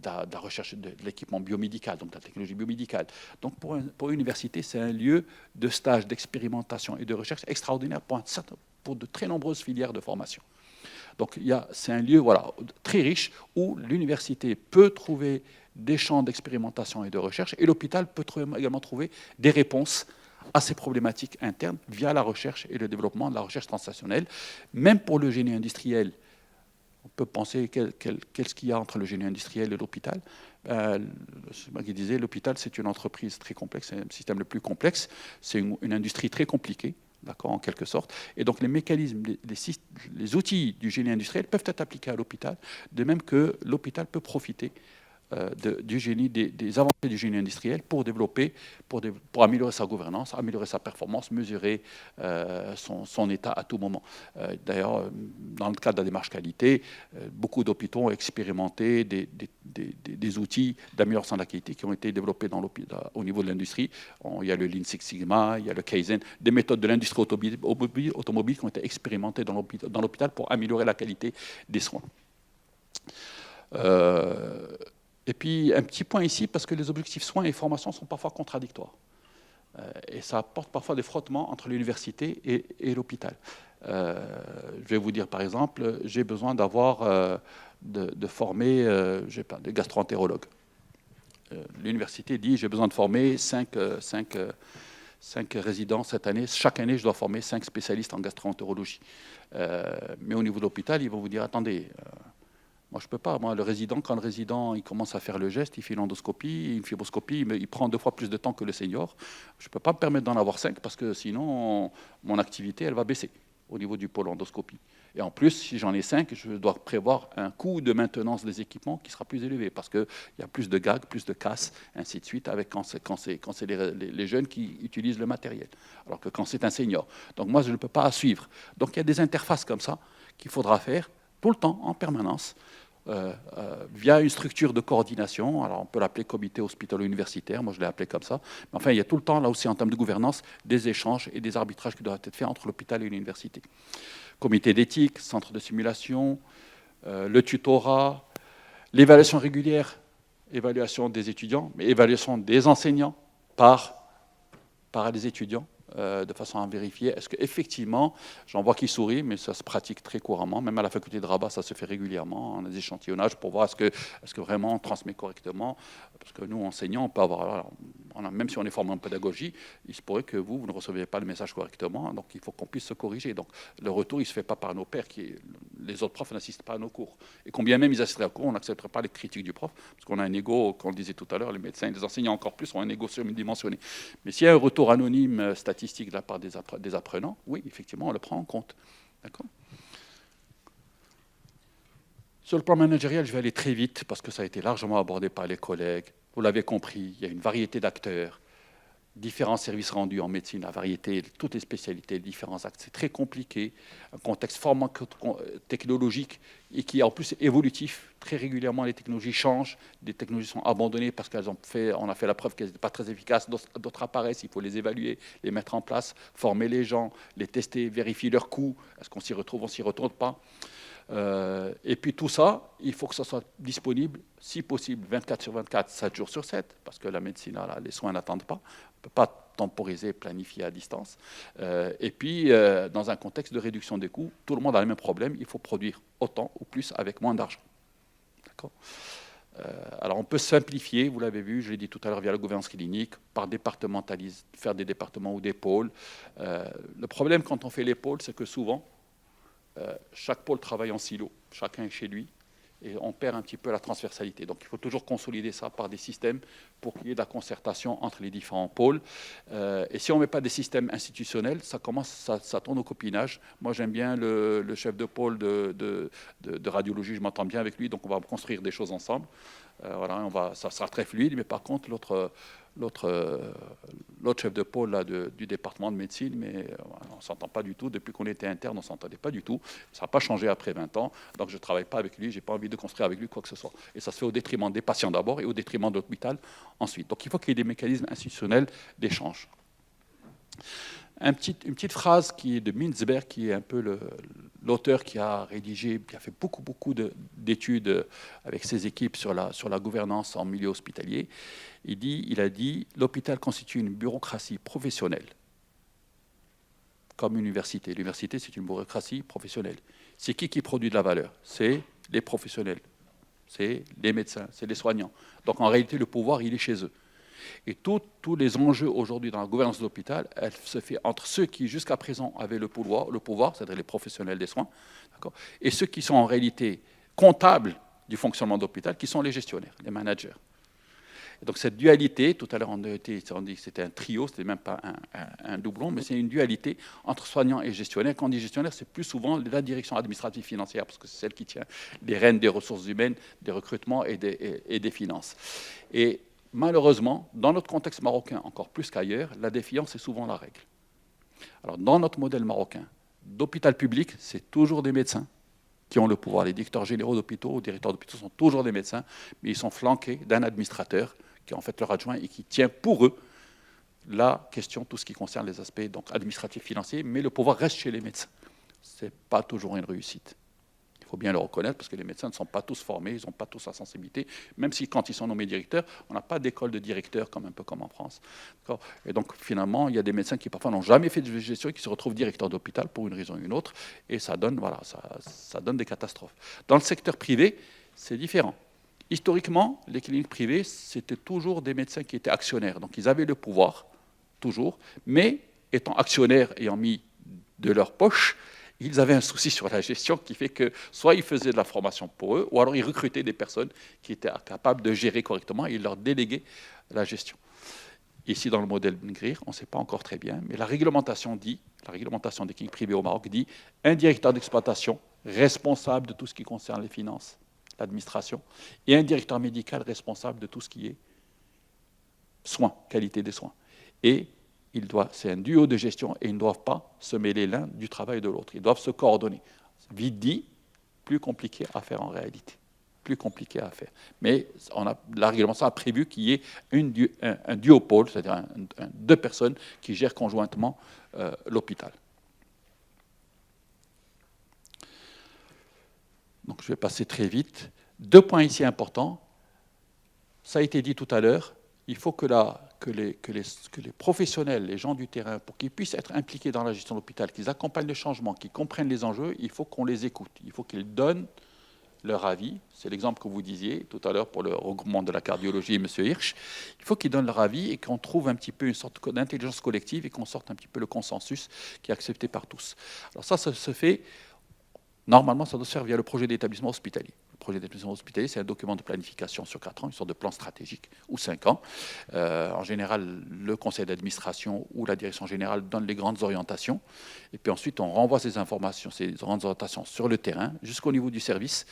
la recherche de l'équipement biomédical, donc de la technologie biomédicale. Donc pour une université, c'est un lieu de stage, d'expérimentation et de recherche extraordinaire pour de très nombreuses filières de formation. Donc c'est un lieu très riche où l'université peut trouver des champs d'expérimentation et de recherche, et l'hôpital peut également trouver des réponses à ces problématiques internes via la recherche et le développement de la recherche translationnelle. Même pour le génie industriel, on peut penser qu'est-ce qu'il y a entre le génie industriel et l'hôpital. C'est moi qui disais, l'hôpital, c'est une entreprise très complexe, c'est un système le plus complexe, c'est une industrie très compliquée, d'accord, en quelque sorte. Et donc les mécanismes, les outils du génie industriel peuvent être appliqués à l'hôpital, de même que l'hôpital peut profiter du génie, des avancées du génie industriel pour développer, pour améliorer sa gouvernance, améliorer sa performance, mesurer son état à tout moment. D'ailleurs, dans le cadre de la démarche qualité, beaucoup d'hôpitaux ont expérimenté des outils d'amélioration de la qualité qui ont été développés au niveau de l'industrie. Il y a le Lean Six Sigma, il y a le Kaizen, des méthodes de l'industrie automobile qui ont été expérimentées dans l'hôpital pour améliorer la qualité des soins. Et puis, un petit point ici, parce que les objectifs soins et formation sont parfois contradictoires. Et ça apporte parfois des frottements entre l'université et l'hôpital. Je vais vous dire, par exemple, j'ai besoin de former des gastro-entérologues. L'université dit, j'ai besoin de former 5 résidents cette année. Chaque année, je dois former 5 spécialistes en gastro-entérologie. Mais au niveau de l'hôpital, ils vont vous dire, attendez... Moi, je ne peux pas. Moi, quand le résident il commence à faire le geste, il fait une endoscopie, une fibroscopie, il prend 2 fois plus de temps que le senior. Je ne peux pas me permettre d'en avoir 5 parce que sinon, mon activité, elle va baisser au niveau du pôle endoscopie. Et en plus, si j'en ai 5, je dois prévoir un coût de maintenance des équipements qui sera plus élevé parce qu'il y a plus de gags, plus de casses, ainsi de suite, quand c'est les jeunes qui utilisent le matériel, alors que quand c'est un senior. Donc moi, je ne peux pas suivre. Donc il y a des interfaces comme ça qu'il faudra faire tout le temps, en permanence, via une structure de coordination. Alors on peut l'appeler comité hospitalo-universitaire, moi je l'ai appelé comme ça. Mais enfin, il y a tout le temps, là aussi en termes de gouvernance, des échanges et des arbitrages qui doivent être faits entre l'hôpital et l'université. Comité d'éthique, centre de simulation, le tutorat, l'évaluation régulière, évaluation des étudiants, mais évaluation des enseignants par les étudiants. De façon à vérifier, est-ce qu'effectivement, j'en vois qui sourit, mais ça se pratique très couramment, même à la faculté de Rabat, ça se fait régulièrement, en échantillonnage pour voir est-ce que vraiment on transmet correctement, parce que nous, enseignants, on peut avoir, même si on est formé en pédagogie, il se pourrait que vous ne receviez pas le message correctement, donc il faut qu'on puisse se corriger. Donc le retour, il ne se fait pas par nos pairs, les autres profs n'assistent pas à nos cours. Et combien même ils assisteraient aux cours, on n'accepterait pas les critiques du prof, parce qu'on a un ego, comme on le disait tout à l'heure, les médecins et les enseignants encore plus ont un ego surdimensionné. Mais s'il y a un retour anonyme statistique de la part des apprenants, oui, effectivement, on le prend en compte. D'accord ? Sur le plan managérial, je vais aller très vite parce que ça a été largement abordé par les collègues. Vous l'avez compris, il y a une variété d'acteurs. différents services rendus en médecine, la variété, toutes les spécialités, les différents actes. C'est très compliqué, un contexte technologique et qui est en plus évolutif. Très régulièrement, les technologies changent, des technologies sont abandonnées parce on a fait la preuve qu'elles n'étaient pas très efficaces, d'autres apparaissent, il faut les évaluer, les mettre en place, former les gens, les tester, vérifier leurs coûts, est-ce qu'on s'y retrouve, on ne s'y retrouve pas. Et puis tout ça, il faut que ça soit disponible, si possible, 24 sur 24, 7 jours sur 7, parce que la médecine, là, les soins n'attendent pas. On ne peut pas temporiser, planifier à distance. Et puis, dans un contexte de réduction des coûts, tout le monde a le même problème, il faut produire autant ou plus avec moins d'argent. D'accord ? Alors on peut simplifier, vous l'avez vu, je l'ai dit tout à l'heure, via la gouvernance clinique, par départementaliser, faire des départements ou des pôles. Le problème quand on fait les pôles, c'est que souvent, chaque pôle travaille en silo, chacun est chez lui, et on perd un petit peu la transversalité. Donc il faut toujours consolider ça par des systèmes pour qu'il y ait de la concertation entre les différents pôles. Et si on ne met pas des systèmes institutionnels, ça tourne au copinage. Moi j'aime bien le chef de pôle de radiologie, je m'entends bien avec lui, donc on va construire des choses ensemble. Voilà, ça sera très fluide, mais par contre l'autre chef de pôle là, du département de médecine, mais on ne s'entend pas du tout. Depuis qu'on était interne, on ne s'entendait pas du tout. Ça n'a pas changé après 20 ans, donc je ne travaille pas avec lui, je n'ai pas envie de construire avec lui quoi que ce soit. Et ça se fait au détriment des patients d'abord et au détriment de l'hôpital ensuite. Donc il faut qu'il y ait des mécanismes institutionnels d'échange. Une petite phrase qui est de Mintzberg, qui est un peu l'auteur qui a rédigé, qui a fait beaucoup d'études avec ses équipes sur la gouvernance en milieu hospitalier. Il a dit « L'hôpital constitue une bureaucratie professionnelle, comme une université. L'université, c'est une bureaucratie professionnelle. C'est qui produit de la valeur? C'est les professionnels, c'est les médecins, c'est les soignants. Donc en réalité, le pouvoir, il est chez eux. Et tous les enjeux aujourd'hui dans la gouvernance de l'hôpital, elle se fait entre ceux qui jusqu'à présent avaient le pouvoir, c'est-à-dire les professionnels des soins, et ceux qui sont en réalité comptables du fonctionnement de l'hôpital, qui sont les gestionnaires, les managers. Et donc cette dualité, tout à l'heure on dit que c'était un trio, c'était même pas un doublon, mais c'est une dualité entre soignants et gestionnaires. Quand on dit gestionnaire, c'est plus souvent la direction administrative financière, parce que c'est celle qui tient les rênes des ressources humaines, des recrutements et des finances. Et malheureusement, dans notre contexte marocain, encore plus qu'ailleurs, la défiance est souvent la règle. Alors, dans notre modèle marocain, d'hôpital public, c'est toujours des médecins qui ont le pouvoir. Les directeurs généraux d'hôpitaux ou directeurs d'hôpitaux sont toujours des médecins, mais ils sont flanqués d'un administrateur qui est en fait leur adjoint et qui tient pour eux la question, tout ce qui concerne les aspects donc, administratifs, financiers, mais le pouvoir reste chez les médecins. Ce n'est pas toujours une réussite. Il faut bien le reconnaître, parce que les médecins ne sont pas tous formés, ils n'ont pas tous la sensibilité, même si quand ils sont nommés directeurs, on n'a pas d'école de directeur, un peu comme en France. Et donc finalement, il y a des médecins qui parfois n'ont jamais fait de gestion et qui se retrouvent directeurs d'hôpital pour une raison ou une autre, et ça donne des catastrophes. Dans le secteur privé, c'est différent. Historiquement, les cliniques privées, c'était toujours des médecins qui étaient actionnaires, donc ils avaient le pouvoir, toujours, mais étant actionnaires, ayant mis de leur poche, ils avaient un souci sur la gestion qui fait que soit ils faisaient de la formation pour eux, ou alors ils recrutaient des personnes qui étaient capables de gérer correctement et ils leur déléguaient la gestion. Ici, dans le modèle NGRIR, on ne sait pas encore très bien, mais la réglementation des cliniques privées au Maroc dit un directeur d'exploitation responsable de tout ce qui concerne les finances, l'administration, et un directeur médical responsable de tout ce qui est soins, qualité des soins. Et c'est un duo de gestion et ils ne doivent pas se mêler l'un du travail de l'autre. Ils doivent se coordonner. Vite dit, plus compliqué à faire en réalité. Plus compliqué à faire. Mais la réglementation a prévu qu'il y ait un duopôle, c'est-à-dire deux personnes qui gèrent conjointement l'hôpital. Donc je vais passer très vite. 2 points ici importants. Ça a été dit tout à l'heure. Il faut que les professionnels, les gens du terrain, pour qu'ils puissent être impliqués dans la gestion de l'hôpital, qu'ils accompagnent le changement, qu'ils comprennent les enjeux, il faut qu'on les écoute. Il faut qu'ils donnent leur avis. C'est l'exemple que vous disiez tout à l'heure pour le regroupement de la cardiologie, M. Hirsch. Il faut qu'ils donnent leur avis et qu'on trouve un petit peu une sorte d'intelligence collective et qu'on sorte un petit peu le consensus qui est accepté par tous. Alors ça se fait, normalement, ça doit se faire via le projet d'établissement hospitalier. projet d'établissement hospitalier, c'est un document de planification sur 4 ans, une sorte de plan stratégique, ou 5 ans. En général, le conseil d'administration ou la direction générale donne les grandes orientations, et puis ensuite on renvoie ces informations, ces grandes orientations sur le terrain, jusqu'au niveau du service,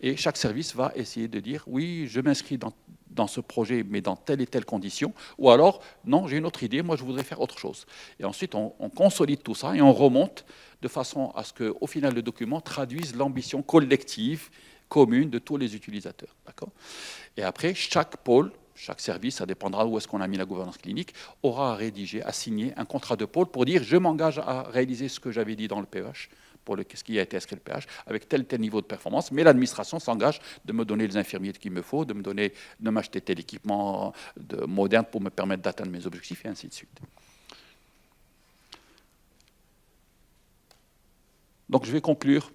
et chaque service va essayer de dire, oui, je m'inscris dans ce projet, mais dans telle et telle condition, ou alors, non, j'ai une autre idée, moi je voudrais faire autre chose. Et ensuite, on consolide tout ça et on remonte de façon à ce qu'au final, le document traduise l'ambition collective, commune de tous les utilisateurs. Et après, chaque pôle, chaque service, ça dépendra où est-ce qu'on a mis la gouvernance clinique, aura à rédiger, à signer un contrat de pôle pour dire, je m'engage à réaliser ce que j'avais dit dans le PEH, pour ce qui a été inscrit le PH, avec tel niveau de performance, mais l'administration s'engage de me donner les infirmiers qu'il me faut, de m'acheter tel équipement moderne pour me permettre d'atteindre mes objectifs, et ainsi de suite. Donc je vais conclure,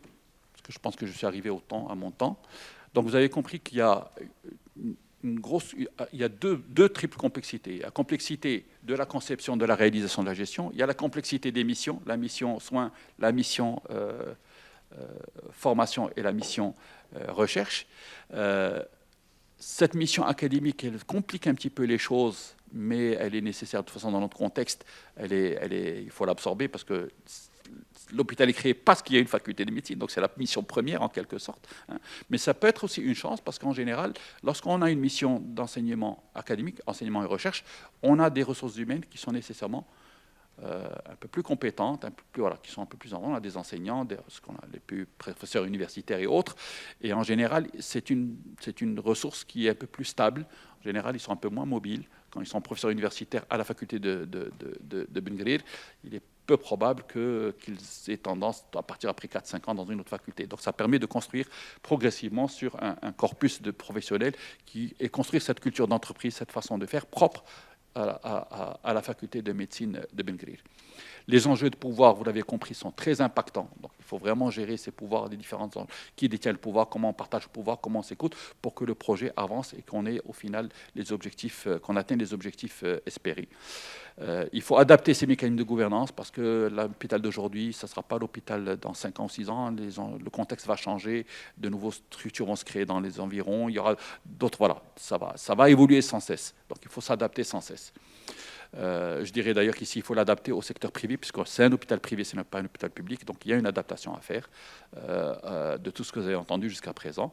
parce que je pense que je suis arrivé à mon temps. Donc vous avez compris qu'il y a il y a deux triples complexités. La complexité de la conception, de la réalisation, de la gestion. Il y a la complexité des missions, la mission soins, la mission formation et la mission recherche. Cette mission académique, elle complique un petit peu les choses, mais elle est nécessaire de toute façon dans notre contexte. Il faut l'absorber parce que l'hôpital est créé parce qu'il y a une faculté de médecine, donc c'est la mission première en quelque sorte. Mais ça peut être aussi une chance parce qu'en général, lorsqu'on a une mission d'enseignement académique, enseignement et recherche, on a des ressources humaines qui sont nécessairement un peu plus compétentes, qui sont un peu plus en rang. On a des enseignants, ce qu'on a les plus professeurs universitaires et autres. Et en général, c'est une ressource qui est un peu plus stable. En général, ils sont un peu moins mobiles. Quand ils sont professeurs universitaires à la faculté de Ben Gurir, il est peu probable qu'ils aient tendance à partir après 4-5 ans dans une autre faculté. Donc ça permet de construire progressivement sur un corpus de professionnels et construire cette culture d'entreprise, cette façon de faire propre à la faculté de médecine de Ben Gurir. Les enjeux de pouvoir, vous l'avez compris, sont très impactants. Donc, il faut vraiment gérer ces pouvoirs, les différents enjeux. Qui détient le pouvoir, comment on partage le pouvoir, comment on s'écoute, pour que le projet avance et qu'on ait au final qu'on atteigne les objectifs espérés. Il faut adapter ces mécanismes de gouvernance parce que l'hôpital d'aujourd'hui, ça ne sera pas l'hôpital dans 5 ans ou 6 ans. Le contexte va changer, de nouvelles structures vont se créer dans les environs. Il y aura d'autres, voilà, ça va évoluer sans cesse. Donc, il faut s'adapter sans cesse. Je dirais d'ailleurs qu'ici, il faut l'adapter au secteur privé, puisque c'est un hôpital privé, ce n'est pas un hôpital public. Donc, il y a une adaptation à faire de tout ce que vous avez entendu jusqu'à présent.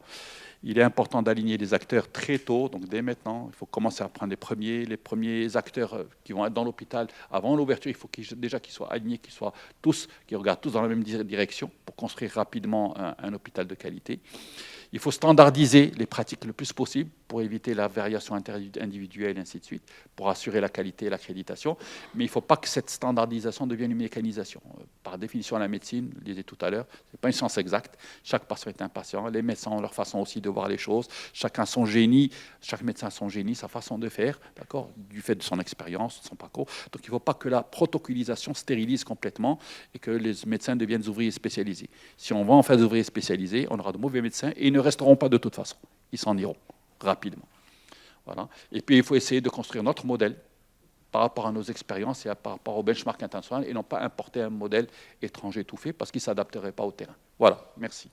Il est important d'aligner les acteurs très tôt, donc dès maintenant. Il faut commencer à prendre les premiers acteurs qui vont être dans l'hôpital. Avant l'ouverture, il faut déjà qu'ils soient alignés, qu'ils regardent tous dans la même direction pour construire rapidement un hôpital de qualité. Il faut standardiser les pratiques le plus possible pour éviter la variation individuelle et ainsi de suite, pour assurer la qualité et l'accréditation. Mais il ne faut pas que cette standardisation devienne une mécanisation. Par définition, la médecine, je le disais tout à l'heure, ce n'est pas une science exacte. Chaque patient est un patient. Les médecins ont leur façon aussi de voir les choses. Chacun son génie, chaque médecin a son génie, sa façon de faire, d'accord, du fait de son expérience, de son parcours. Donc il ne faut pas que la protocolisation stérilise complètement et que les médecins deviennent des ouvriers spécialisés. Si on va en faire des ouvriers spécialisés, on aura de mauvais médecins et ils ne resteront pas de toute façon. Ils s'en iront rapidement. Voilà. Et puis il faut essayer de construire notre modèle par rapport à nos expériences et par rapport au benchmark international et non pas importer un modèle étranger tout fait parce qu'il ne s'adapterait pas au terrain. Voilà, merci.